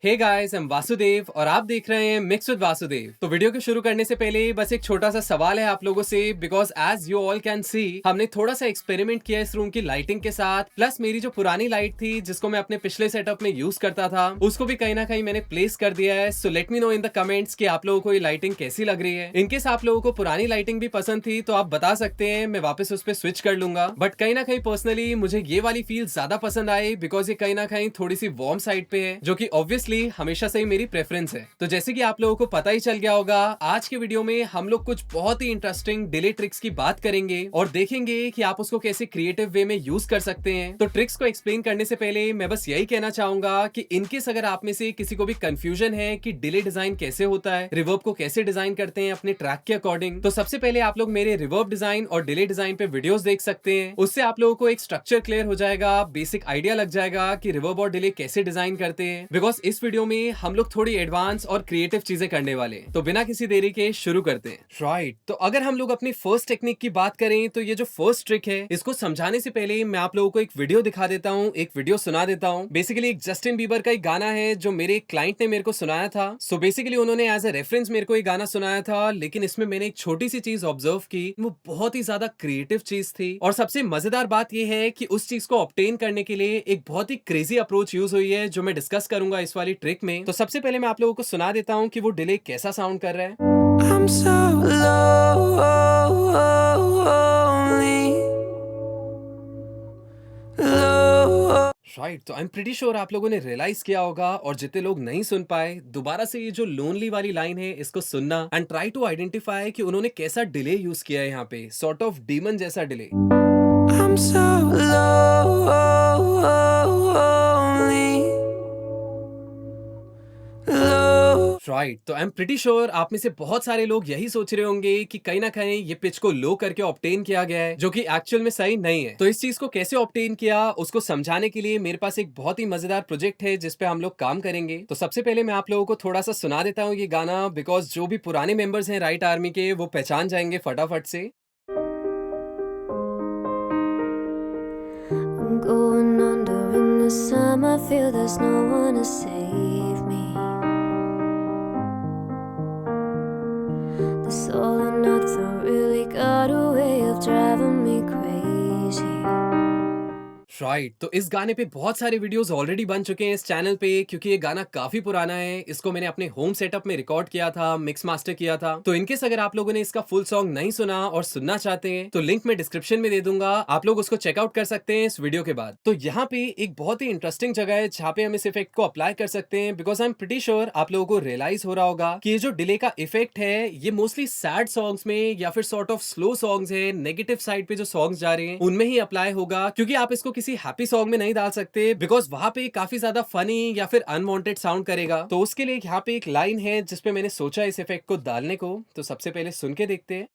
Hey guys, I'm Vasudev और आप देख रहे हैं मिक्स विद वासुदेव। तो वीडियो को शुरू करने से पहले बस एक छोटा सा सवाल है आप लोगों से, because as you all can see हमने थोड़ा सा एक्सपेरिमेंट किया इस रूम की लाइटिंग के साथ। प्लस मेरी जो पुरानी लाइट थी जिसको मैं अपने पिछले सेटअप में यूज करता था उसको भी कहीं ना कहीं मैंने प्लेस कर दिया है। So let me know in the comments कि आप लोगों को ये लाइटिंग कैसी लग रही है। इनकेस आप लोगों को पुरानी लाइटिंग भी पसंद थी तो आप बता सकते हैं, मैं वापस उस पर स्विच कर लूंगा। बट कहीं ना कहीं पर्सनली मुझे ये वाली फील ज्यादा पसंद आई, बिकॉज ये कहीं ना कहीं थोड़ी सी वार्म साइड पे है, जो कि ऑब्वियसली हमेशा से मेरी प्रेफरेंस है। तो जैसे कि आप लोगों को पता ही चल गया होगा, आज के वीडियो में हम लोग कुछ बहुत ही इंटरेस्टिंग डिले ट्रिक्स की बात करेंगे और देखेंगे कि आप उसको कैसे क्रिएटिव वे में यूज कर सकते हैं। तो ट्रिक्स को एक्सप्लेन करने से पहले मैं बस यही कहना चाहूंगा कि इनकेस अगर आप में से किसी को भी कंफ्यूजन है कि डिले डिजाइन कैसे होता है, रिवर्ब को कैसे डिजाइन करते हैं अपने ट्रैक के अकॉर्डिंग, तो सबसे पहले आप लोग मेरे रिवर्ब डिजाइन और डिले डिजाइन पे वीडियोस देख सकते हैं। उससे आप लोगों को एक स्ट्रक्चर क्लियर हो जाएगा, बेसिक आइडिया लग जाएगा कि रिवर्ब और डिले कैसे डिजाइन करते हैं। बिकॉज इस वीडियो में हम लोग थोड़ी एडवांस और क्रिएटिव चीजें करने वाले हैं। तो बिना किसी देरी के शुरू करते हैं। राइट, तो अगर हम लोग अपनी फर्स्ट टेक्निक की बात करें तो ये जो फर्स्ट ट्रिक है इसको समझाने से पहले मैं आप लोगों को एक वीडियो दिखा देता हूँ, एक वीडियो सुना देता हूँ। बेसिकली एक जस्टिन बीबर का एक गाना है जो मेरे एक क्लाइंट ने मेरे को सुनाया था। सो बेसिकली उन्होंने एज ए रेफरेंस मेरे को एक गाना सुनाया था, लेकिन इसमें मैंने एक छोटी सी चीज ऑब्जर्व की, वो बहुत ही ज्यादा क्रिएटिव चीज थी। और सबसे मजेदार बात यह है कि उस चीज को ऑब्टेन करने के लिए एक बहुत ही क्रेजी अप्रोच यूज हुई है, जो मैं डिस्कस करूंगा इस वाली ट्रिक में। तो सबसे पहले मैं आप लोगों को सुना देता हूँ कि वो डिले कैसा साउंड कर रहा है। I'm so राइट, तो आई एम प्रीटी श्योर आप लोगों ने रियलाइज किया होगा, और जितने लोग नहीं सुन पाए दोबारा से ये जो लोनली वाली लाइन है इसको सुनना एंड ट्राई टू आइडेंटिफाई कि उन्होंने कैसा डिले यूज किया है यहाँ पे, सॉर्ट ऑफ डीमन जैसा डिले। I'm so राइट, तो आई एम प्रीटी श्योर आप में से बहुत सारे लोग यही सोच रहे होंगे कि कहीं ना कहीं ये पिच को लो करके ऑब्टेन किया गया है, जो कि एक्चुअल में सही नहीं है। तो इस चीज को कैसे ऑब्टेन किया उसको समझाने के लिए मेरे पास एक बहुत ही मजेदार प्रोजेक्ट है जिसपे हम लोग काम करेंगे। तो सबसे पहले मैं आप लोगों को थोड़ा सा सुना देता हूँ ये गाना, बिकॉज जो भी पुराने मेंबर्स हैं राइट आर्मी के वो पहचान जाएंगे फटाफट से। I'm going under in this time, I feel there's no one to save me. This all or nothing really got a way of driving me crazy. Right, तो इस गाने पे बहुत सारे वीडियोस ऑलरेडी बन चुके हैं इस चैनल पे, क्योंकि ये गाना काफी पुराना है। इसको मैंने अपने होम सेटअप में रिकॉर्ड किया था, मिक्स मास्टर किया था। तो इनकेस अगर आप लोगों ने इसका फुल सॉन्ग नहीं सुना और सुनना चाहते हैं तो लिंक मैं डिस्क्रिप्शन में दे दूंगा, आप लोग उसको चेकआउट कर सकते हैं इस वीडियो के बाद। तो यहाँ पे एक बहुत ही इंटरेस्टिंग जगह है जहाँ पे हम इस इफेक्ट को अप्लाई कर सकते हैं, because I am pretty sure आप लोगों को रियलाइज हो रहा होगा कि ये जो डिले का इफेक्ट है ये मोस्टली सैड सॉन्ग्स में या फिर सॉर्ट ऑफ स्लो सॉन्ग्स है, नेगेटिव साइड पे जो सॉन्ग्स जा रहे हैं उनमें ही अप्लाई होगा, क्योंकि आप इसको किसी हैप्पी सॉन्ग में नहीं डाल सकते, बिकॉज वहां पे काफी ज्यादा फनी या फिर अनवांटेड साउंड करेगा। तो उसके लिए यहाँ पे एक लाइन है जिसपे मैंने सोचा इस इफेक्ट को डालने को, तो सबसे पहले सुन के देखते हैं।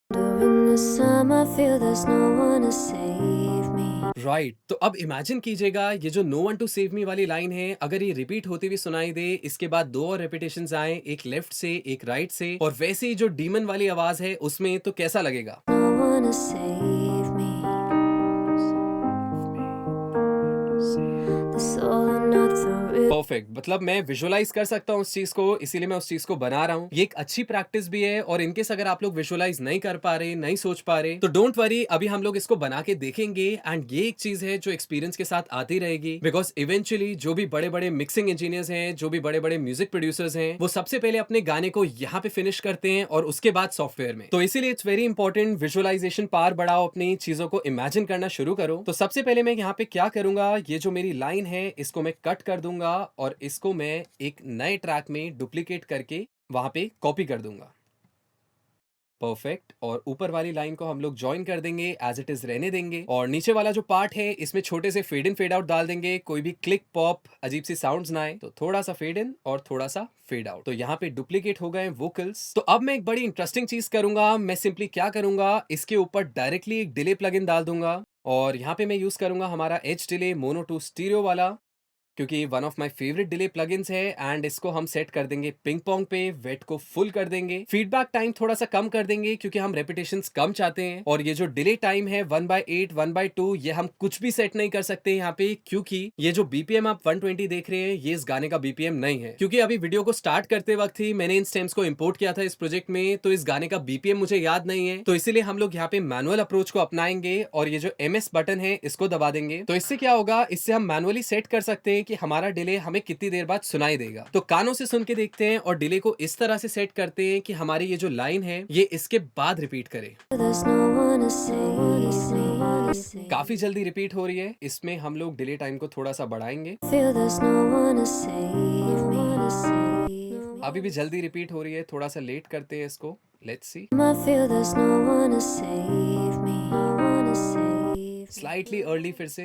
राइट, तो अब इमेजिन कीजिएगा ये जो no one to save me वाली लाइन है, अगर ये रिपीट होती हुई सुनाई दे, इसके बाद दो और रेपिटेशंस आए, एक लेफ्ट से एक राइट से, और वैसे ही जो डीमन वाली आवाज है उसमें, तो कैसा लगेगा। परफेक्ट, मतलब मैं विजुअलाइज कर सकता हूँ उस चीज को, इसीलिए मैं उस चीज को बना रहा हूँ। ये एक अच्छी प्रैक्टिस भी है, और इनकेस अगर आप लोग विजुअलाइज नहीं कर पा रहे, नहीं सोच पा रहे, तो डोंट वरी, अभी हम लोग इसको बना के देखेंगे। एंड ये एक चीज है जो एक्सपीरियंस के साथ आती रहेगी, बिकॉज इवेंचुअली जो भी बड़े बड़े मिक्सिंग इंजीनियर्स हैं, जो भी बड़े बड़े म्यूजिक प्रोड्यूसर्स हैं, वो सबसे पहले अपने गाने को यहाँ पे फिनिश करते हैं और उसके बाद सॉफ्टवेयर में। तो इसीलिए it's very important, visualisation power बढ़ाओ, अपनी चीजों को इमेजिन करना शुरू करो। तो सबसे पहले मैं यहाँ पे क्या करूंगा, ये जो मेरी लाइन है इसको मैं कट कर दूंगा और इसको मैं एक नए ट्रैक में डुप्लीकेट करके वहां पे कॉपी कर दूंगा। परफेक्ट, और ऊपर वाली लाइन को हम लोग ज्वाइन कर देंगे, एज इट इज रहने देंगे, और नीचे वाला जो पार्ट है इसमें छोटे से फेड इन फेड आउट डाल देंगे, कोई भी क्लिक पॉप अजीब सी साउंड्स ना आए, तो थोड़ा सा फेड इन और थोड़ा सा फेड आउट। तो यहाँ पे डुप्लीकेट हो गए वोकल्स। तो अब मैं एक बड़ी इंटरेस्टिंग चीज करूंगा, मैं सिंपली क्या करूंगा, इसके ऊपर डायरेक्टली एक डिले प्लगइन डाल दूंगा, और यहाँ पे मैं यूज करूंगा हमारा H delay mono to stereo वाला। क्योंकि one of my favourite delay plugins है एंड इसको हम सेट कर देंगे पिंग पोंग पे, वेट को फुल कर देंगे, फीडबैक टाइम थोड़ा सा कम कर देंगे क्योंकि हम रेपिटेशंस कम चाहते हैं, और ये जो डिले टाइम है 1/8 1/2 ये हम कुछ भी सेट नहीं कर सकते यहाँ पे, क्योंकि ये जो बीपीएम आप 120 देख रहे हैं ये इस गाने का बीपीएम नहीं है। क्योंकि अभी वीडियो को स्टार्ट करते वक्त ही मैंने इन स्टेम्स को इंपोर्ट किया था इस प्रोजेक्ट में, तो इस गाने का बीपीएम मुझे याद नहीं है, तो इसीलिए हम लोग यहाँ पे मैनुअल अप्रोच को अपनाएंगे और ये जो एमएस बटन है इसको दबा देंगे। तो इससे क्या होगा, इससे हम मैनुअली सेट कर सकते हैं कि हमारा डिले हमें कितनी देर बाद सुनाई देगा। तो कानों से सुन के देखते हैं और डिले को इस तरह से सेट करते हैं कि हमारी ये जो लाइन है ये इसके बाद रिपीट करे। काफी जल्दी रिपीट हो रही है, इसमें हम लोग डिले टाइम को थोड़ा सा बढ़ाएंगे। अभी भी जल्दी रिपीट हो रही है, थोड़ा सा लेट करते हैं इसको। Let's see. स्लाइटली अर्ली फिर से।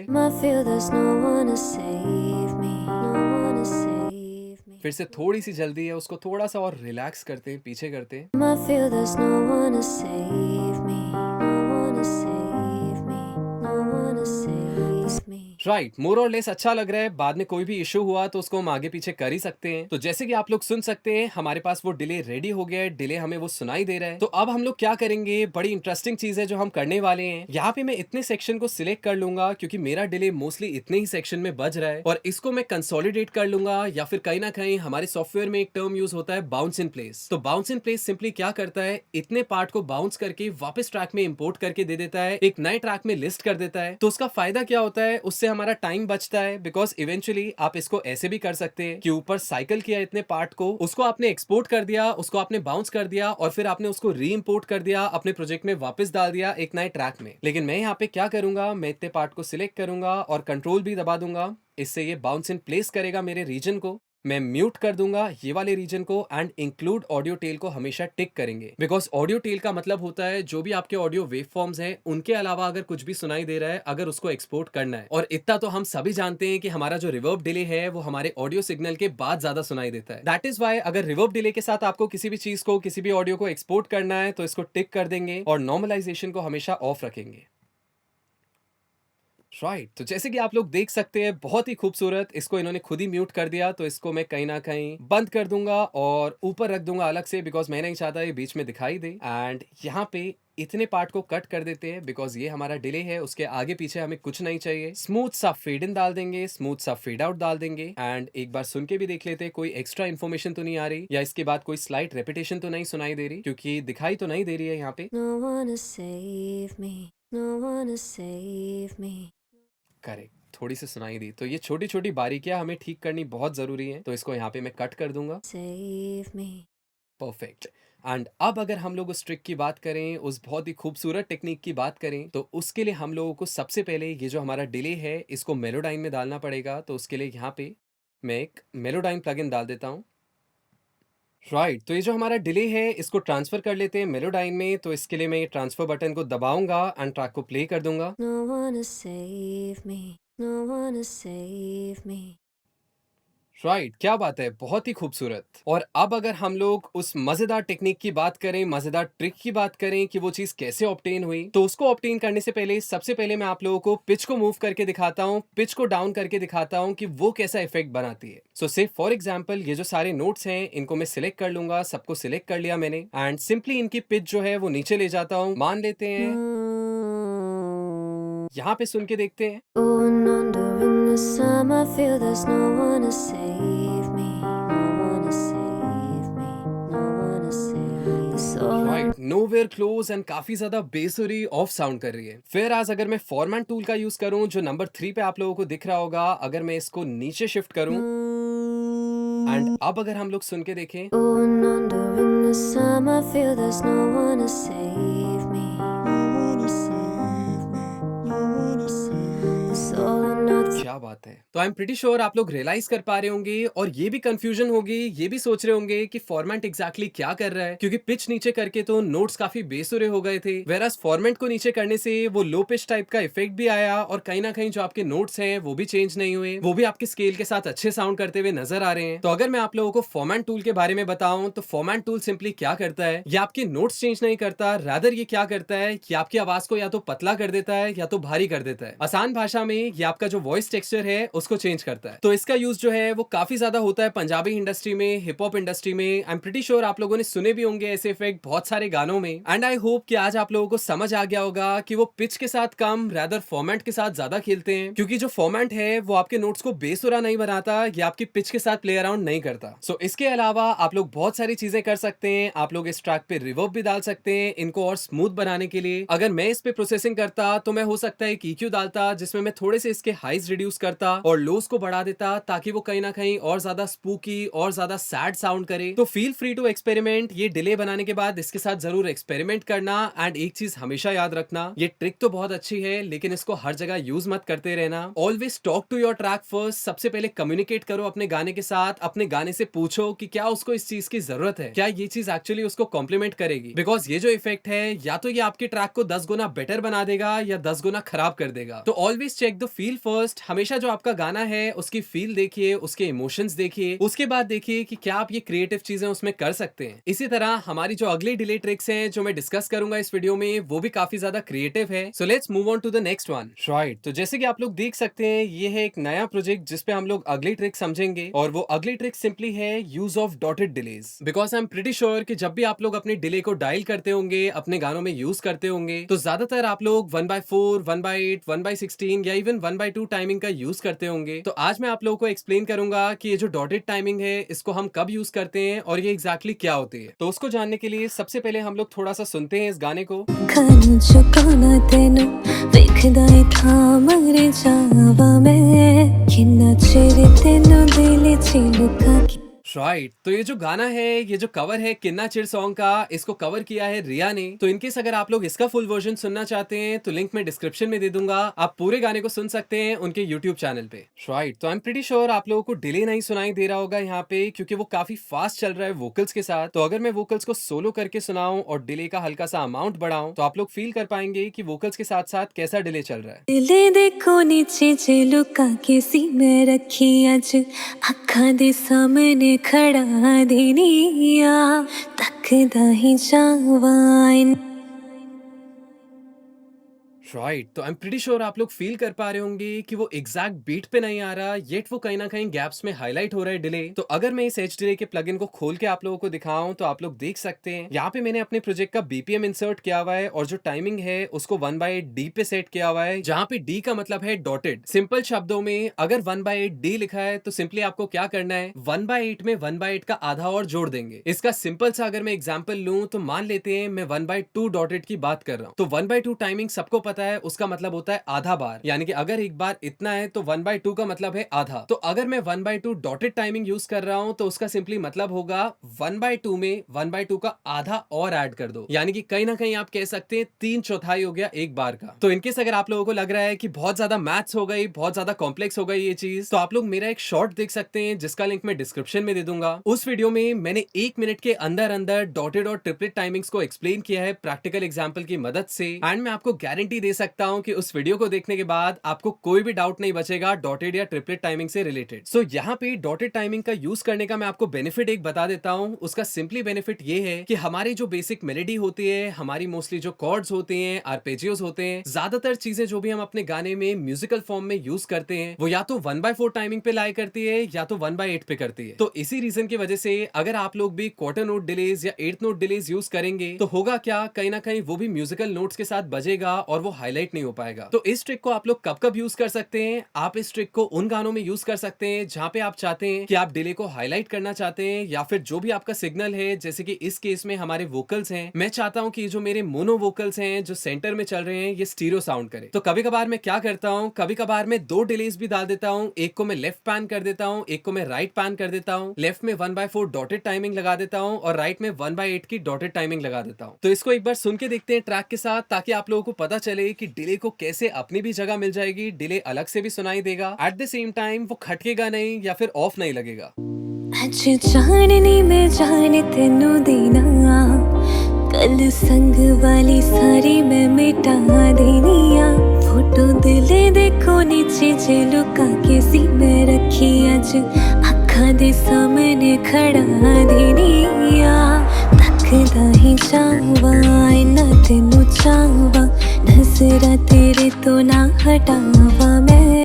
फिर से थोड़ी सी जल्दी है, उसको थोड़ा सा और रिलैक्स करते हैं, पीछे करते हैं। राइट, मोर और लेस अच्छा लग रहा है। बाद में कोई भी इशू हुआ तो उसको हम आगे पीछे कर ही सकते हैं। तो जैसे कि आप लोग सुन सकते हैं हमारे पास वो डिले रेडी हो गया है, डिले हमें वो सुनाई दे रहा है। तो अब हम लोग क्या करेंगे, बड़ी इंटरेस्टिंग चीज है जो हम करने वाले हैं। यहाँ पे मैं इतने सेक्शन को सिलेक्ट कर लूंगा क्योंकि मेरा डिले मोस्टली इतने ही सेक्शन में बज रहा है, और इसको मैं कंसोलिडेट कर लूंगा, या फिर कहीं ना कहीं हमारे सॉफ्टवेयर में एक टर्म यूज होता है बाउंस इन प्लेस। तो बाउंस इन प्लेस सिंपली क्या करता है, इतने पार्ट को बाउंस करके वापस ट्रैक में इंपोर्ट करके दे देता है, एक नए ट्रैक में लिस्ट कर देता है। तो उसका फायदा क्या होता है, उससे हमारा टाइम बचता है, बिकॉज इवेंचुअली आप इसको ऐसे भी कर सकते हैं कि ऊपर साइकिल किया इतने पार्ट को, उसको आपने एक्सपोर्ट कर दिया, उसको आपने बाउंस कर दिया, और फिर आपने उसको री इंपोर्ट कर दिया, अपने प्रोजेक्ट में वापस डाल दिया एक नए ट्रैक में। लेकिन मैं यहाँ पे क्या करूंगा, मैं इतने पार्ट को सिलेक्ट करूंगा और कंट्रोल भी दबा दूंगा, इससे ये बाउंस इन प्लेस करेगा मेरे रीजन को। मैं म्यूट कर दूंगा ये वाले रीजन को, एंड इंक्लूड ऑडियो टेल को हमेशा टिक करेंगे, बिकॉज ऑडियो टेल का मतलब होता है जो भी आपके ऑडियो वेव फॉर्म्स हैं उनके अलावा अगर कुछ भी सुनाई दे रहा है, अगर उसको एक्सपोर्ट करना है। और इतना तो हम सभी जानते हैं कि हमारा जो रिवर्ब डिले है वो हमारे ऑडियो सिग्नल के बाद ज्यादा सुनाई देता है। दैट इज वाई अगर रिवर्ब डिले के साथ आपको किसी भी चीज को, किसी भी ऑडियो को एक्सपोर्ट करना है तो इसको टिक कर देंगे और नॉर्मलाइजेशन को हमेशा ऑफ रखेंगे। राइट, तो जैसे कि आप लोग देख सकते हैं बहुत ही खूबसूरत, इसको इन्होंने खुद ही म्यूट कर दिया, तो इसको मैं कहीं ना कहीं बंद कर दूंगा और ऊपर रख दूंगा अलग से, बिकॉज मैं नहीं चाहता ये बीच में दिखाई दे। एंड यहाँ पे इतने पार्ट को कट कर देते हैं बिकॉज ये हमारा डिले है, उसके आगे पीछे हमें कुछ नहीं चाहिए। स्मूथ सा फेड इन डाल देंगे, स्मूथ सा फेड आउट डाल देंगे, एंड एक बार सुन के भी देख लेते हैं कोई एक्स्ट्रा इन्फॉर्मेशन तो नहीं आ रही, या इसके बाद कोई स्लाइट रेपिटेशन तो नहीं सुनाई दे रही, क्योंकि दिखाई तो नहीं दे रही है यहाँ पे। करेक्ट, थोड़ी सी सुनाई दी। तो ये छोटी छोटी बारीकियां हमें ठीक करनी बहुत जरूरी है, तो इसको यहाँ पे मैं कट कर दूंगा। परफेक्ट। एंड अब अगर हम लोग उस ट्रिक की बात करें, उस बहुत ही खूबसूरत टेक्निक की बात करें, तो उसके लिए हम लोगों को सबसे पहले ये जो हमारा डिले है इसको मेलोडाइन में डालना पड़ेगा। तो उसके लिए यहाँ पे मैं एक मेलोडाइन प्लगइन डाल देता हूँ। राइट, तो ये जो हमारा डिले है इसको ट्रांसफर कर लेते हैं मेलोडाइन में। तो इसके लिए मैं ये ट्रांसफर बटन को दबाऊंगा एंड ट्रैक को प्ले कर दूंगा। राइट, क्या बात है, बहुत ही खूबसूरत। और अब अगर हम लोग उस मजेदार टेक्निक की बात करें, मजेदार ट्रिक की बात करें कि वो चीज कैसे ऑब्टेन हुई, तो उसको ऑब्टेन करने से पहले सबसे पहले मैं आप लोगों को पिच को मूव करके दिखाता हूँ, पिच को डाउन करके दिखाता हूँ कि वो कैसा इफेक्ट बनाती है। सो से फॉर एग्जाम्पल ये जो सारे नोट्स हैं इनको मैं सिलेक्ट कर लूंगा, सबको सिलेक्ट कर लिया मैंने, एंड सिंपली इनकी पिच जो है वो नीचे ले जाता हूँ। मान लेते हैं, यहाँ पे सुन के देखते हैं। राइट, नोवेयर क्लोज एंड काफी ज्यादा बेसुरी ऑफ साउंड कर रही है। फिर आज अगर मैं फॉर्मेट टूल का यूज करूं जो नंबर 3 पे आप लोगों को दिख रहा होगा, अगर मैं इसको नीचे शिफ्ट करूं, एंड अब अगर हम लोग सुन के देखें, क्या बात है। तो आई एम प्रीटी श्योर आप लोग रियलाइज कर पा रहे होंगे और ये भी कंफ्यूजन होगी, ये भी सोच रहे होंगे कि फॉर्मेट एग्जैक्टली क्या कर रहा है, क्योंकि पिच नीचे करके तो नोट्स काफी बेसुरे हो गए थे, वेरास फॉर्मेट को नीचे करने से वो लो पिच टाइप का इफेक्ट भी आया, और कहीं ना कहीं जो आपके नोट्स हैं वो भी चेंज नहीं हुए, वो भी आपके स्केल के साथ अच्छे साउंड करते हुए नजर आ रहे हैं। तो अगर मैं आप लोगों को फॉर्मेट टूल के बारे में बताऊं तो फॉर्मेट टूल सिंपली क्या करता है, ये आपके नोट्स चेंज नहीं करता, रादर ये क्या करता है कि आपकी आवाज को या तो पतला कर देता है या तो भारी कर देता है। आसान भाषा में ये आपका जो वॉइस टेक्सचर है उसको चेंज करता है। तो इसका यूज जो है वो काफी ज्यादा होता है पंजाबी इंडस्ट्री में, हिप हॉप इंडस्ट्री में। आई एम प्रीटी श्योर आप लोगों ने सुने भी होंगे ऐसे इफेक्ट बहुत सारे गानों में। एंड आई होप कि आज आप लोगों को समझ आ गया होगा कि वो पिच के साथ कम रैदर फॉर्मेट के साथ ज्यादा खेलते हैं, क्योंकि जो फॉर्मेट है वो आपके नोट्स को बेसुरा नहीं बनाता, ये आपकी पिच के साथ प्ले अराउंड नहीं करता। सो इसके अलावा आप लोग बहुत सारी चीजें कर सकते हैं। आप लोग इस ट्रैक पे रिवर्ब भी डाल सकते हैं इनको और स्मूथ बनाने के लिए। अगर मैं इस पे प्रोसेसिंग करता तो मैं हो सकता है EQ डालता, जिसमें मैं थोड़े से इसके हाइज रिड्यूस करता और लोस को बढ़ा देता, ताकि वो कहीं ना कहीं और ज्यादा स्पूकी और ज्यादा सैड साउंड करे। तो फील फ्री टू एक्सपेरिमेंट। ये डिले बनाने के बाद इसके साथ जरूर एक्सपेरिमेंट करना। एंड एक चीज हमेशा याद रखना, ये ट्रिक तो बहुत अच्छी है लेकिन इसको हर जगह यूज मत करते रहना। Always talk to your track first. सबसे पहले कम्युनिकेट करो अपने गाने के साथ। अपने गाने से पूछो कि क्या उसको इस चीज की जरूरत है, क्या ये चीज एक्चुअली उसको कॉम्प्लीमेंट करेगी। बिकॉज ये जो इफेक्ट है या तो ये आपके ट्रैक को 10 गुना बेटर बना देगा या 10 गुना खराब कर देगा। तो always check the feel first. हमेशा जो आपका गाना है उसकी फील देखिए, उसके इमोशंस देखिए, उसके बाद देखिए कि क्या आप ये क्रिएटिव चीजें उसमें कर सकते हैं। इसी तरह हमारी जो अगली डिले ट्रिक्स हैं जो मैं डिस्कस करूंगा इस वीडियो में, वो भी काफी ज्यादा क्रिएटिव है। So let's move on to the next one. Right, तो जैसे कि आप लोग देख सकते हैं ये है एक नया प्रोजेक्ट जिसपे हम लोग अगली ट्रिक समझेंगे, और वो अगली ट्रिक सिंपली है use of dotted delays. Because I am pretty sure कि जब भी आप लोग अपने डिले को डायल करते होंगे, अपने गानों में यूज करते होंगे, तो ज्यादातर आप लोग 1/4, 1/8, 1/16 या इवन 1/2 टाइमिंग का यूज करते होंगे। तो आज मैं आप लोगों को एक्सप्लेन करूंगा कि ये जो डॉटेड टाइमिंग है इसको हम कब यूज करते हैं और ये एग्जैक्टली क्या होती है। तो उसको जानने के लिए सबसे पहले हम लोग थोड़ा सा सुनते हैं इस गाने को। राइट, तो ये जो गाना है, ये जो कवर है किन्ना चिर सॉन्ग का, इसको कवर किया है रिया ने। तो इनकेस अगर आप लोग इसका फुल वर्जन सुनना चाहते हैं तो लिंक मैं डिस्क्रिप्शन में दे दूंगा, आप पूरे गाने को सुन सकते हैं उनके यूट्यूब चैनल पे। राइट, तो आई एम प्रीटी श्योर आप लोगों को डिले नहीं सुनाई दे रहा होगा यहाँ पे, क्योंकि वो काफी फास्ट चल रहा है वोकल्स के साथ। तो अगर मैं वोकल्स को सोलो करके सुनाऊं और डिले का हल्का सा अमाउंट बढ़ाऊं तो आप लोग फील कर पाएंगे कि वोकल्स के साथ साथ कैसा डिले चल रहा है। डिले देखो नीचे जे लुका के सी में रखी अज अखा दे सामने खड़ा दिनिया तकदा ही जावाइन। राइट, तो आई एम प्रीटी श्योर आप लोग फील कर पा रहे होंगे कि वो एग्जैक्ट बीट पे नहीं आ रहा, येट वो कहीं ना कहीं गैप्स में हाईलाइट हो रहा है डिले। तो अगर मैं इस एच डिले के प्लगइन को खोल के आप लोगों को दिखाऊं तो आप लोग देख सकते हैं यहाँ पे मैंने अपने प्रोजेक्ट का BPM इंसर्ट किया हुआ है और जो टाइमिंग है उसको 1/8D पे सेट किया हुआ है, जहाँ पे D का मतलब है डॉटेड। सिंपल शब्दों में अगर 1/8D लिखा है तो सिंपली आपको क्या करना है, 1/8 में 1/8 का आधा और जोड़ देंगे। इसका सिंपल सा अगर मैं एग्जाम्पल लूं तो मान लेते हैं मैं 1/2 डॉटेड की बात कर रहा हूँ। तो 1/2 टाइमिंग सबको पता है, उसका मतलब होता है आधा बार, यानी कि अगर एक बार इतना है तो 1/2 का मतलब है आधा। तो अगर मैं 1/2 डॉटेड टाइमिंग यूज कर रहा हूं तो उसका सिंपली मतलब होगा 1/2 में 1/2 का आधा और ऐड कर दो, यानी कि कहीं ना कहीं आप कह सकते हैं 3/4 हो गया एक बार का। तो इनकेस अगर आप लोगों को लग रहा है कि बहुत ज्यादा मैथ्स हो गई, बहुत ज्यादा कॉम्प्लेक्स हो गई ये चीज, तो आप लोग मेरा एक शॉर्ट देख सकते हैं जिसका लिंक मैं डिस्क्रिप्शन में दे दूंगा। उस वीडियो में मैंने 1 मिनट के अंदर अंदर डॉटेड और ट्रिपलेट टाइमिंग्स को एक्सप्लेन किया है प्रैक्टिकल एग्जाम्पल की मदद से। एंड मैं आपको गारंटी दे सकता हूं कि उस वीडियो को देखने के बाद आपको कोई भी डाउट नहीं बचेगा डॉटेड या ट्रिपलेट टाइमिंग से रिलेटेड। सो यहाँ पे डॉटेड टाइमिंग का यूज करने का मैं आपको बेनिफिट एक बता देता हूँ। उसका सिंपली बेनिफिट ये है कि हमारी जो बेसिक मेलोडी होती है, हमारी मोस्टली जो कॉर्ड्स होते हैं, आर्पेजियोस होते हैं, ज्यादातर चीजें जो भी हम अपने गाने में म्यूजिकल फॉर्म में यूज करते हैं वो या तो 1/4 टाइमिंग पे लाई करती है या तो 1/8 पे करती है। तो इसी रीजन की वजह से अगर आप लोग भी क्वार्टर नोट डिलेज या 8th नोट डिलेज यूज करेंगे तो होगा क्या, कहीं ना कहीं वो भी म्यूजिकल नोट्स के साथ बजेगा और वो हाईलाइट नहीं हो पाएगा। तो इस ट्रिक को आप लोग कब कब यूज कर सकते हैं, आप इस ट्रिक को उन गानों में यूज कर सकते हैं जहां पे आप चाहते हैं कि आप डिले को हाईलाइट करना चाहते हैं, या फिर जो भी आपका सिग्नल है, जैसे कि इस केस में हमारे वोकल्स हैं, मैं चाहता हूं कि जो मेरे मोनो वोकल्स हैं जो सेंटर में चल रहे हैं ये स्टीरियो साउंड करे। तो कभी कभार मैं क्या करता हूँ, कभी कभार मैं 2 डिलेज भी डाल देता हूँ, एक को मैं लेफ्ट पैन कर देता हूँ, एक को मैं राइट पैन कर देता हूँ। लेफ्ट में 1/4 डॉटेड टाइमिंग लगा देता हूँ और राइट में 1/8 की डॉटेड टाइमिंग लगा देता हूँ। तो इसको एक बार सुन के देखते हैं ट्रैक के साथ, ताकि आप लोगों को पता चले कि डिले को कैसे अपनी भी जगह मिल जाएगी, डिले अलग से भी सुनाई देगा, एट द सेम टाइम वो खटकेगा नहीं या फिर ऑफ नहीं लगेगा। जाननी मैं जान तेनू देना, कल संग वाली सारी मैं मिटा देनिया। फोटो दिले देखो नीचे जे लुका के सी में रखी अज अखा दे सामने खड़ा देनिया तकदा ही जावा इना तेनू चावा नजरा तेरे तो ना हटावा मैं।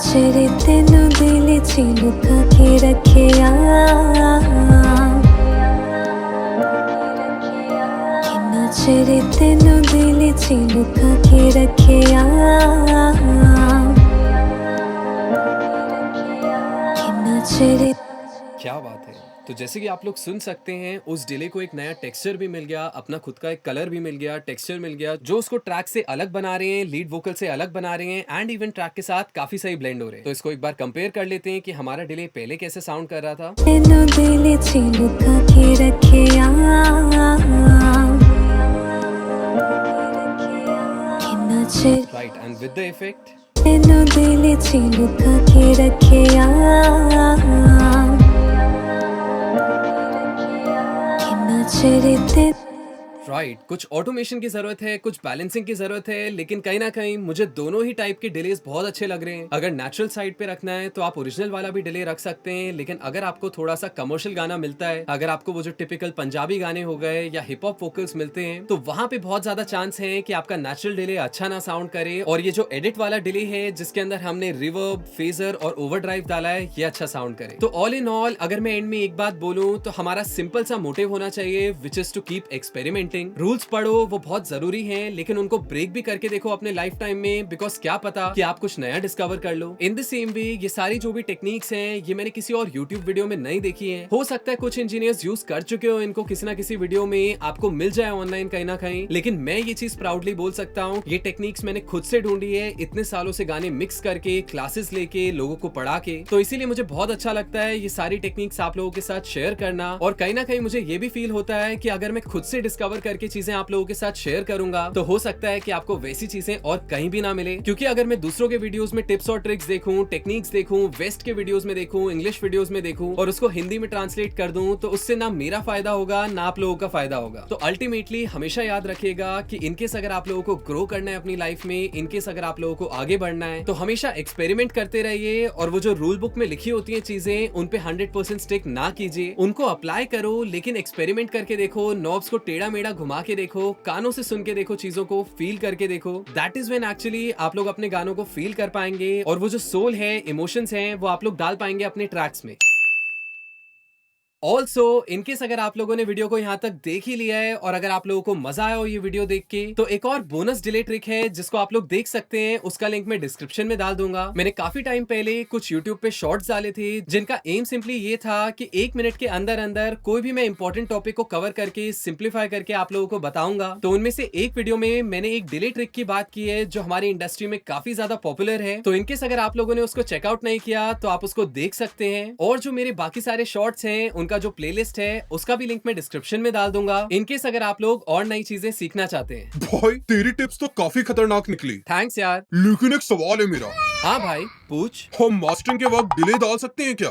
ਚਿਰ ਤੈਨੂੰ ਦਿਲ 'ਚ ਲੁਕਾ ਕੇ ਰੱਖਿਆ ਕਿੰਨਾ ਚਿਰ ਤੈਨੂੰ ਦਿਲ 'ਚ ਲੁਕਾ ਕੇ ਰੱਖਿਆ ਕਿੰਨਾ ਚਿਰ क्या बात है। तो जैसे कि आप लोग सुन सकते हैं, उस डिले को एक नया टेक्सचर भी मिल गया, अपना खुद का एक कलर भी मिल गया, टेक्सचर मिल गया, जो उसको ट्रैक से अलग बना रहे हैं, लीड वोकल से अलग बना रहे हैं एंड इवन ट्रैक के साथ काफी सही ब्लेंड हो रहे हैं। तो इसको एक बार कंपेयर कर लेते हैं कि हमारा डिले पहले कैसे साउंड कर रहा था। ਤੈਨੂੰ ਦਿਲ 'ਚ ਲੁਕਾ ਕੇ ਰੱਖਿਆ ਕਿੰਨਾ ਚਿਰ right, and with the effect ਤੈਨੂੰ ਦਿਲ 'ਚ ਲੁਕਾ ਕੇ ਰੱਖਿਆ ਕਿੰਨਾ ਚਿਰ ਤੇ राइट, कुछ ऑटोमेशन की जरूरत है, कुछ बैलेंसिंग की जरूरत है, लेकिन कहीं ना कहीं मुझे दोनों ही टाइप के डिलेज बहुत अच्छे लग रहे हैं। अगर नेचुरल साइड पे रखना है तो आप ओरिजिनल वाला भी डिले रख सकते हैं, लेकिन अगर आपको थोड़ा सा कमर्शियल गाना मिलता है, अगर आपको वो जो टिपिकल पंजाबी गाने हो गए या हिप हॉप वोकल्स मिलते हैं, तो वहां पे बहुत ज्यादा चांस है कि आपका नेचुरल डिले अच्छा ना साउंड करे, और ये जो एडिट वाला डिले है जिसके अंदर हमने रिवर्ब, फेजर और ओवरड्राइव डाला है, ये अच्छा साउंड करे। तो ऑल इन ऑल अगर मैं एंड में एक बात बोलूं तो हमारा सिंपल सा मोटिव होना चाहिए, which is to keep experimenting. Rules पढ़ो, वो बहुत जरूरी हैं, लेकिन उनको ब्रेक भी करके देखो अपने लाइफ टाइम में, बिकॉज क्या पता कि आप कुछ नया डिस्कवर कर लो। इन द सेम वे ये सारी जो भी टेक्निक्स हैं, ये मैंने किसी और यूट्यूब वीडियो में नहीं देखी है। हो सकता है कुछ इंजीनियर्स यूज कर चुके हो इनको किसी ना किसी वीडियो में, आपको मिल जाए ऑनलाइन कहीं ना कहीं, लेकिन मैं ये चीज प्राउडली बोल सकता हूँ, ये टेक्निक्स मैंने खुद से ढूंढी है, इतने सालों से गाने मिक्स करके, क्लासेस लेके, लोगों को पढ़ा के। तो इसीलिए मुझे बहुत अच्छा लगता है ये सारी टेक्निक्स आप लोगों के साथ शेयर करना, और कहीं ना कहीं मुझे ये भी फील होता है कि अगर मैं खुद से डिस्कवर करके चीजें आप लोगों के साथ शेयर करूंगा तो हो सकता है कि आपको वैसी चीजें और कहीं भी ना मिले। क्योंकि अगर मैं दूसरों के वीडियोस में टिप्स और ट्रिक्स देखूं, टेक्निक्स देखूं, वेस्ट के वीडियोस में देखूं, इंग्लिश वीडियोस में देखूं और उसको हिंदी में ट्रांसलेट कर दूं, तो उससे ना मेरा फायदा होगा ना आप लोगों का फायदा होगा। तो अल्टीमेटली हमेशा याद रखिएगा कि इनकेस अगर आप लोगों को ग्रो करना है अपनी लाइफ में, इनकेस अगर आप लोगों को आगे बढ़ना है, तो हमेशा एक्सपेरिमेंट करते रहिए, और वो जो रूल बुक में लिखी होती है चीजें, उन पे 100% स्टिक ना कीजिए, उनको अप्लाई करो, लेकिन एक्सपेरिमेंट करके देखो, नॉब्स को टेढ़ा मेढ़ा घुमा के देखो, कानों से सुन के देखो, चीजों को फील करके देखो। दैट इज व्हेन एक्चुअली आप लोग अपने गानों को फील कर पाएंगे, और वो जो सोल है, इमोशंस हैं, वो आप लोग डाल पाएंगे अपने ट्रैक्स में। ऑल्सो इनकेस अगर आप लोगों ने वीडियो को यहाँ तक देख ही लिया है, और अगर आप लोगों को मजा आया हो ये वीडियो देख के, तो एक और बोनस डिले ट्रिक है जिसको आप लोग देख सकते हैं, उसका लिंक मैं डिस्क्रिप्शन में डाल दूंगा। मैंने काफी टाइम पहले कुछ यूट्यूब पे शॉर्ट्स डाले थे जिनका एम सिंपली ये था कि 1 मिनट के अंदर अंदर कोई भी मैं इंपॉर्टेंट टॉपिक को कवर करके सिंप्लीफाई करके आप लोगों को बताऊंगा। तो उनमें से एक वीडियो में मैंने एक डिले ट्रिक की बात की है जो हमारी इंडस्ट्री में काफी ज्यादा पॉपुलर है। तो इनकेस अगर आप लोगों ने उसको चेकआउट नहीं किया तो आप उसको देख सकते हैं, और जो मेरे बाकी सारे शॉर्ट्स हैं उनका जो प्लेलिस्ट है उसका भी लिंक मैं डिस्क्रिप्शन में डाल दूंगा, इनकेस अगर आप लोग और नई चीजें सीखना चाहते हैं। भाई तेरी टिप्स तो काफी खतरनाक निकली, थैंक्स यार। लेकिन एक सवाल है मेरा। हाँ भाई पूछ। हम मास्टरिंग के वक्त डिले डाल सकते हैं क्या?